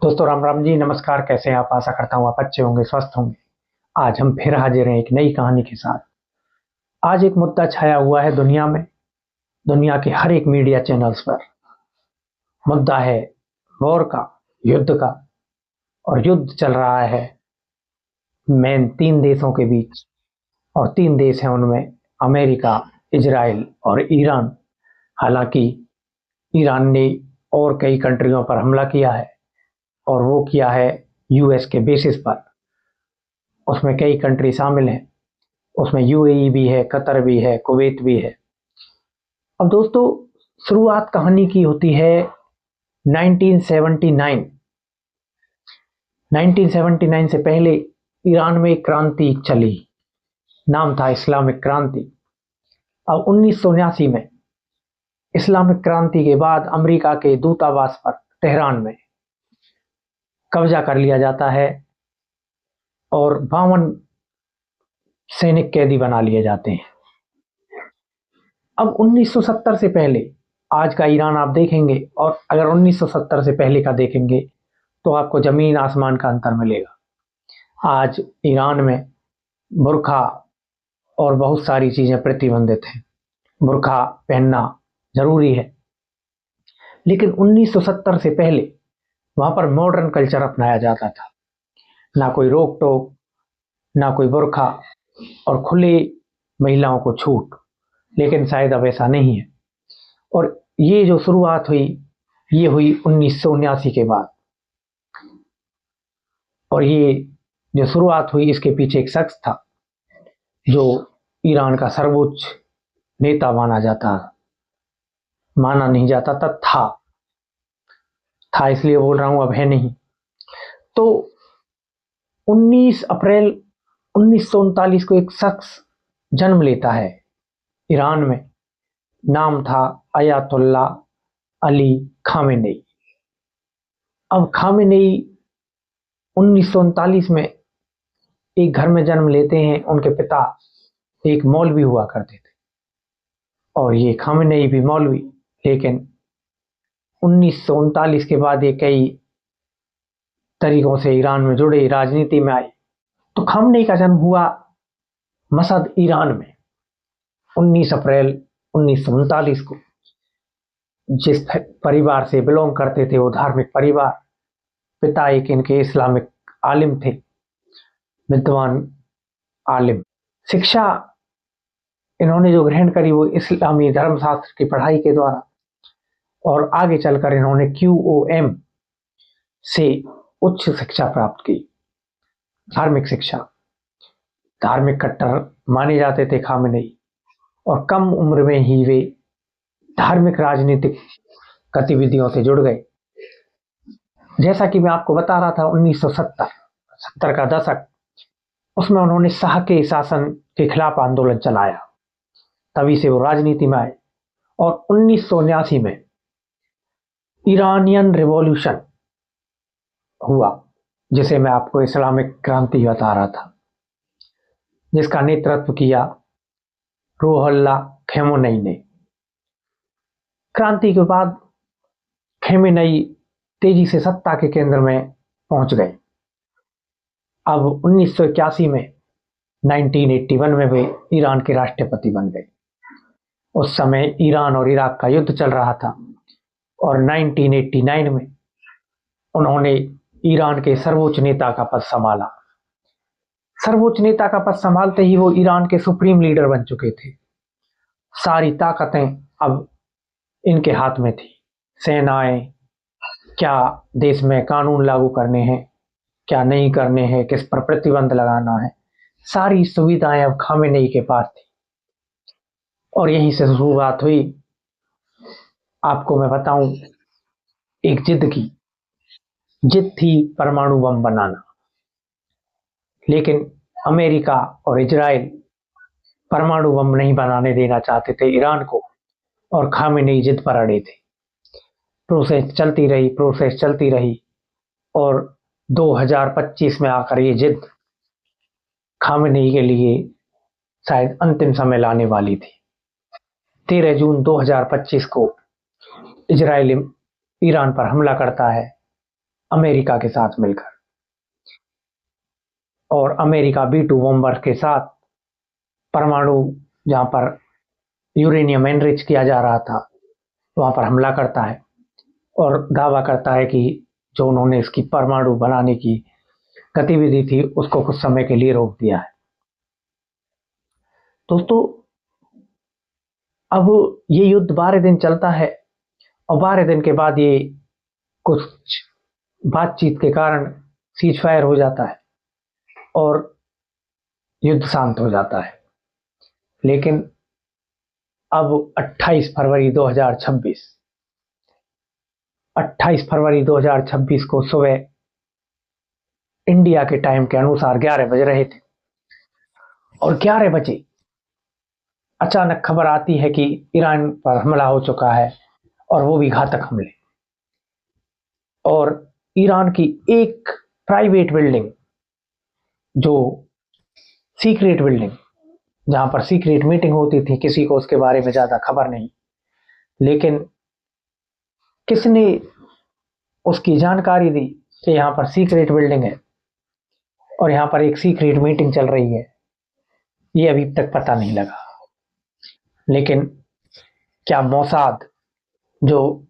दोस्तों राम राम जी, नमस्कार। कैसे हैं आप? आशा करता हूँ आप अच्छे होंगे, स्वस्थ होंगे। आज हम फिर हाजिर हैं एक नई कहानी के साथ। आज एक मुद्दा छाया हुआ है दुनिया में, दुनिया के हर एक मीडिया चैनल्स पर। मुद्दा है वॉर का, युद्ध का। और युद्ध चल रहा है मेन तीन देशों के बीच। और तीन देश हैं उनमें अमेरिका, इजराइल और ईरान। हालांकि ईरान ने और कई कंट्रियों पर हमला किया है, और वो किया है यूएस के बेसिस पर। उसमें कई कंट्री शामिल हैं। उसमें यूएई भी है, कतर भी है, कुवैत भी है। अब दोस्तों, शुरुआत कहानी की होती है 1979। 1979 से पहले ईरान में एक क्रांति चली, नाम था इस्लामिक क्रांति। अब 1979 में इस्लामिक क्रांति के बाद अमेरिका के दूतावास पर तेहरान में कब्जा कर लिया जाता है और 52 सैनिक कैदी बना लिए जाते हैं। अब 1970 से पहले आज का ईरान आप देखेंगे, और अगर 1970 से पहले का देखेंगे तो आपको जमीन आसमान का अंतर मिलेगा। आज ईरान में बुर्का और बहुत सारी चीजें प्रतिबंधित हैं। बुर्का पहनना जरूरी है, लेकिन 1970 से पहले वहां पर मॉडर्न कल्चर अपनाया जाता था। ना कोई रोक टोक, ना कोई बुर्का, और खुले महिलाओं को छूट। लेकिन शायद अब ऐसा नहीं है। और ये जो शुरुआत हुई, ये हुई 1979 के बाद। और ये जो शुरुआत हुई, इसके पीछे एक शख्स था जो ईरान का सर्वोच्च नेता माना नहीं जाता था, था इसलिए बोल रहा हूं, अब है नहीं। तो 19 अप्रैल 1939 को एक शख्स जन्म लेता है ईरान में। नाम था अयातुल्ला अली खामेनेई। अब खामेनेई 1939 में एक घर में जन्म लेते हैं। उनके पिता एक मौलवी हुआ करते थे, और ये खामेनेई भी मौलवी। लेकिन 1939 के बाद ये कई तरीकों से ईरान में जुड़े, राजनीति में आए। तो खामेनेई का जन्म हुआ मसद, ईरान में 19 अप्रैल 1939 को। जिस परिवार से बिलोंग करते थे वो धार्मिक परिवार। पिता एक इनके इस्लामिक आलिम थे, विद्वान आलिम। शिक्षा इन्होंने जो ग्रहण करी वो इस्लामी धर्मशास्त्र की पढ़ाई के द्वारा, और आगे चलकर इन्होंने QOM से उच्च शिक्षा प्राप्त की, धार्मिक शिक्षा। धार्मिक कट्टर माने जाते थे खामेनेई, और कम उम्र में ही वे धार्मिक राजनीतिक गतिविधियों से जुड़ गए। जैसा कि मैं आपको बता रहा था, 1970 का दशक, उसमें उन्होंने शाह के शासन के खिलाफ आंदोलन चलाया। तभी से वो राजनीति में आए। और 1979 में ईरानियन रिवॉल्यूशन हुआ, जिसे मैं आपको इस्लामिक क्रांति बता रहा था, जिसका नेतृत्व किया रूहुल्लाह खमेनेई ने। क्रांति के बाद खमेनेई तेजी से सत्ता के केंद्र में पहुंच गए। अब 1981 में 1981 में वे ईरान के राष्ट्रपति बन गए। उस समय ईरान और इराक का युद्ध चल रहा था, और 1989 में उन्होंने ईरान के सर्वोच्च नेता का पद संभाला। सर्वोच्च नेता का पद संभालते ही वो ईरान के सुप्रीम लीडर बन चुके थे। सारी ताकतें अब इनके हाथ में थी। सेनाएं, क्या देश में कानून लागू करने हैं, क्या नहीं करने हैं, किस पर प्रतिबंध लगाना है, सारी सुविधाएं अब खामेनेई के पास थी। और यहीं से शुरुआत हुई। आपको मैं बताऊं, एक जिद थी परमाणु बम बनाना। लेकिन अमेरिका और इजराइल परमाणु बम नहीं बनाने देना चाहते थे ईरान को, और खामेनेई जिद पर अड़े थे। प्रोसेस चलती रही, और 2025 में आकर ये जिद खामेनेई के लिए शायद अंतिम समय लाने वाली थी। 13 जून 2025 को इजराइल ईरान पर हमला करता है, अमेरिका के साथ मिलकर, और अमेरिका B2 बॉम्बर के साथ परमाणु, जहां पर यूरेनियम एनरिच किया जा रहा था, वहां पर हमला करता है और दावा करता है कि जो उन्होंने इसकी परमाणु बनाने की गतिविधि थी उसको कुछ समय के लिए रोक दिया है। दोस्तों, अब ये युद्ध 12 दिन चलता है और 12 दिन के बाद ये कुछ बातचीत के कारण सीज फायर हो जाता है और युद्ध शांत हो जाता है। लेकिन अब 28 फरवरी 2026 28 फरवरी 2026 को सुबह इंडिया के टाइम के अनुसार 11 बज रहे थे और 11 बजे अचानक खबर आती है कि ईरान पर हमला हो चुका है, और वो भी घातक हमले। और ईरान की एक प्राइवेट बिल्डिंग, जो सीक्रेट बिल्डिंग, जहां पर सीक्रेट मीटिंग होती थी, किसी को उसके बारे में ज्यादा खबर नहीं, लेकिन किसने उसकी जानकारी दी कि यहाँ पर सीक्रेट बिल्डिंग है और यहाँ पर एक सीक्रेट मीटिंग चल रही है, ये अभी तक पता नहीं लगा। लेकिन क्या मोसाद, जो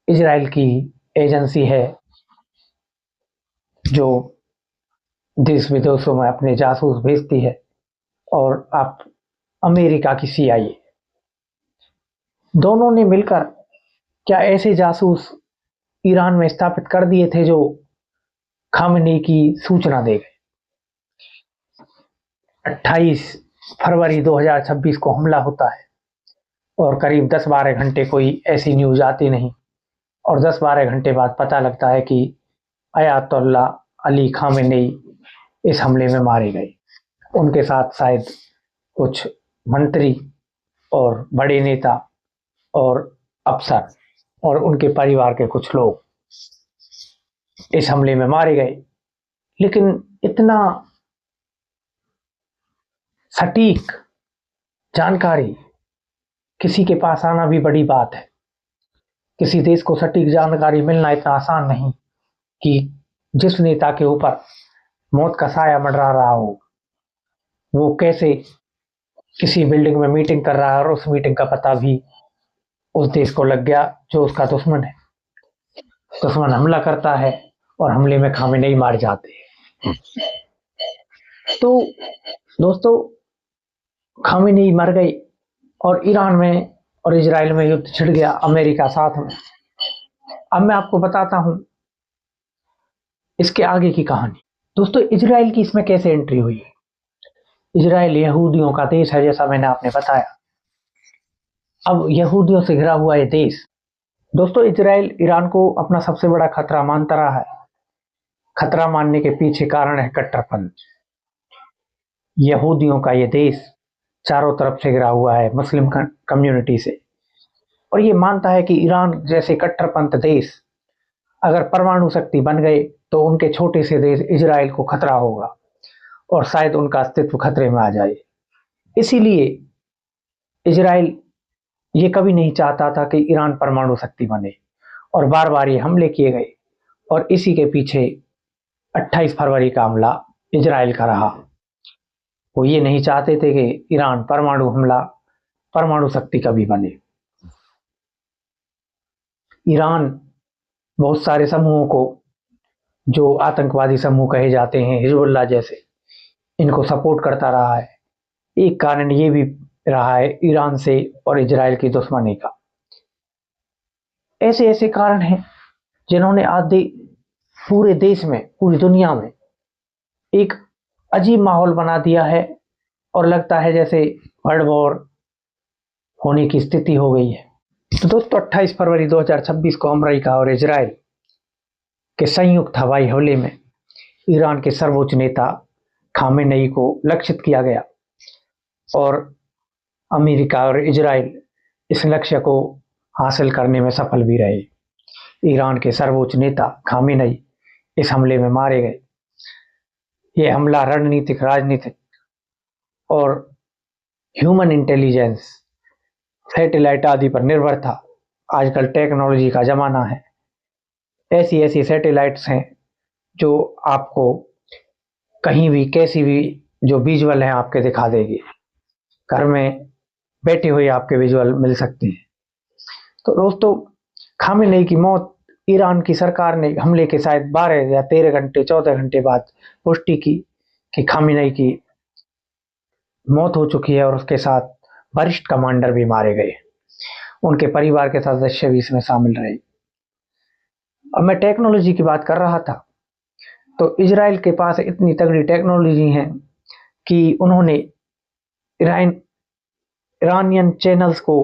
इजराइल की एजेंसी है जो देश विदेशों में अपने जासूस भेजती है, और आप अमेरिका की CIA, दोनों ने मिलकर क्या ऐसे जासूस ईरान में स्थापित कर दिए थे जो खामेनी की सूचना दे गए। 28 फरवरी 2026 को हमला होता है और करीब 10-12 घंटे कोई ऐसी न्यूज आती नहीं, और 10-12 घंटे बाद पता लगता है कि अयातुल्ला अली खामेनी इस हमले में मारे गए। उनके साथ शायद कुछ मंत्री और बड़े नेता और अफसर और उनके परिवार के कुछ लोग इस हमले में मारे गए। लेकिन इतना सटीक जानकारी किसी के पास आना भी बड़ी बात है। किसी देश को सटीक जानकारी मिलना इतना आसान नहीं कि जिस नेता के ऊपर मौत का साया मंडरा रहा हो, वो कैसे किसी बिल्डिंग में मीटिंग कर रहा है और उस मीटिंग का पता भी उस देश को लग गया जो उसका दुश्मन है। दुश्मन हमला करता है और हमले में खामेनेई मार जाते हैं। तो दोस्तों, खामेनेई मर गई और ईरान में और इजराइल में युद्ध छिड़ गया, अमेरिका साथ में। अब मैं आपको बताता हूं इसके आगे की कहानी। दोस्तों, इजराइल की इसमें कैसे एंट्री हुई है। इजराइल यहूदियों का देश है, जैसा मैंने आपने बताया। अब यहूदियों से घिरा हुआ ये देश, दोस्तों, इजराइल ईरान को अपना सबसे बड़ा खतरा मानता रहा है। खतरा मानने के पीछे कारण है कट्टरपंथ। यहूदियों का ये देश चारों तरफ से घिरा हुआ है मुस्लिम कम्युनिटी से, और ये मानता है कि ईरान जैसे कट्टरपंथ देश अगर परमाणु शक्ति बन गए तो उनके छोटे से देश इजराइल को खतरा होगा और शायद उनका अस्तित्व खतरे में आ जाए। इसीलिए इजराइल ये कभी नहीं चाहता था कि ईरान परमाणु शक्ति बने, और बार बार ये हमले किए गए, और इसी के पीछे 28 फरवरी का हमला इजराइल का रहा। वो ये नहीं चाहते थे कि ईरान परमाणु शक्ति कभी बने। ईरान बहुत सारे समूहों को, जो आतंकवादी समूह कहे जाते हैं हिजबुल्लाह जैसे, इनको सपोर्ट करता रहा है। एक कारण ये भी रहा है ईरान से और इजराइल की दुश्मनी का। ऐसे ऐसे कारण हैं जिन्होंने आधे पूरे देश में, पूरी दुनिया में एक अजीब माहौल बना दिया है, और लगता है जैसे वर्ल्ड वॉर होने की स्थिति हो गई है। तो दोस्तों, 28 फरवरी 2026 को अमेरिका और इजराइल के संयुक्त हवाई हमले में ईरान के सर्वोच्च नेता खामेनेई को लक्षित किया गया, और अमेरिका और इजराइल इस लक्ष्य को हासिल करने में सफल भी रहे। ईरान के सर्वोच्च नेता खामेनेई इस हमले में मारे गए। यह हमला रणनीतिक, राजनीतिक और ह्यूमन इंटेलिजेंस, सैटेलाइट आदि पर निर्भर था। आजकल टेक्नोलॉजी का जमाना है, ऐसी ऐसी सैटेलाइट्स हैं जो आपको कहीं भी कैसी भी जो विजुअल है आपके दिखा देगी, घर में बैठे हुए आपके विजुअल मिल सकते हैं। तो दोस्तों, खामेनेई की मौत ईरान की सरकार ने हमले के शायद 12 या 13 घंटे 14 घंटे बाद पुष्टि की कि खामेनेई की मौत हो चुकी है और उसके साथ वरिष्ठ कमांडर भी मारे गए, उनके परिवार के सदस्य भी इसमें शामिल रहे। अब मैं टेक्नोलॉजी की बात कर रहा था, तो इजराइल के पास इतनी तगड़ी टेक्नोलॉजी है कि उन्होंने ईरानियन चैनल्स को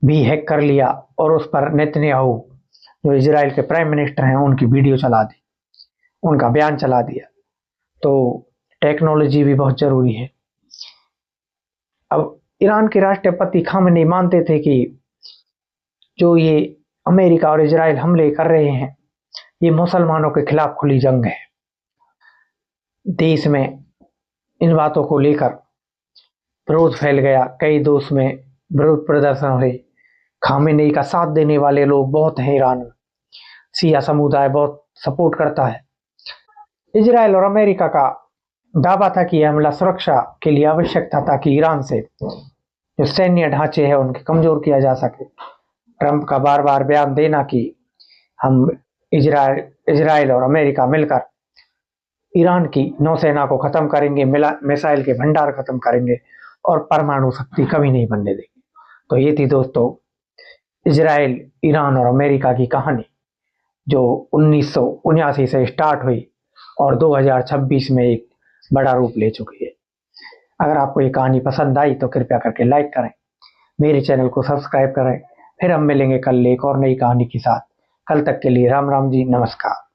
भी हैक कर लिया और उस पर नेतन्याहू, जो इजराइल के प्राइम मिनिस्टर हैं, उनकी वीडियो चला दी, उनका बयान चला दिया। तो टेक्नोलॉजी भी बहुत जरूरी है। अब ईरान के राष्ट्रपति खामेनेई मानते थे कि जो ये अमेरिका और इजराइल हमले कर रहे हैं, ये मुसलमानों के खिलाफ खुली जंग है। देश में इन बातों को लेकर विरोध फैल गया, कई देश में विरोध प्रदर्शन हुए। खामेनेई का साथ देने वाले लोग बहुत हैं ईरान में, शिया समुदाय बहुत सपोर्ट करता है। इजराइल और अमेरिका का दावा था कि यह हमला सुरक्षा के लिए आवश्यक था ताकि ईरान से जो सैन्य ढांचे हैं उनके कमजोर किया जा सके। ट्रंप का बार बार बयान देना कि हम इजराइल और अमेरिका मिलकर ईरान की नौसेना को खत्म करेंगे, मिसाइल के भंडार खत्म करेंगे और परमाणु शक्ति कभी नहीं बनने देंगे। तो ये थी दोस्तों इजराइल, ईरान और अमेरिका की कहानी, जो 1979 से स्टार्ट हुई और 2026 में एक बड़ा रूप ले चुकी है। अगर आपको ये कहानी पसंद आई तो कृपया करके लाइक करें, मेरे चैनल को सब्सक्राइब करें। फिर हम मिलेंगे कल एक और नई कहानी के साथ। कल तक के लिए राम राम जी, नमस्कार।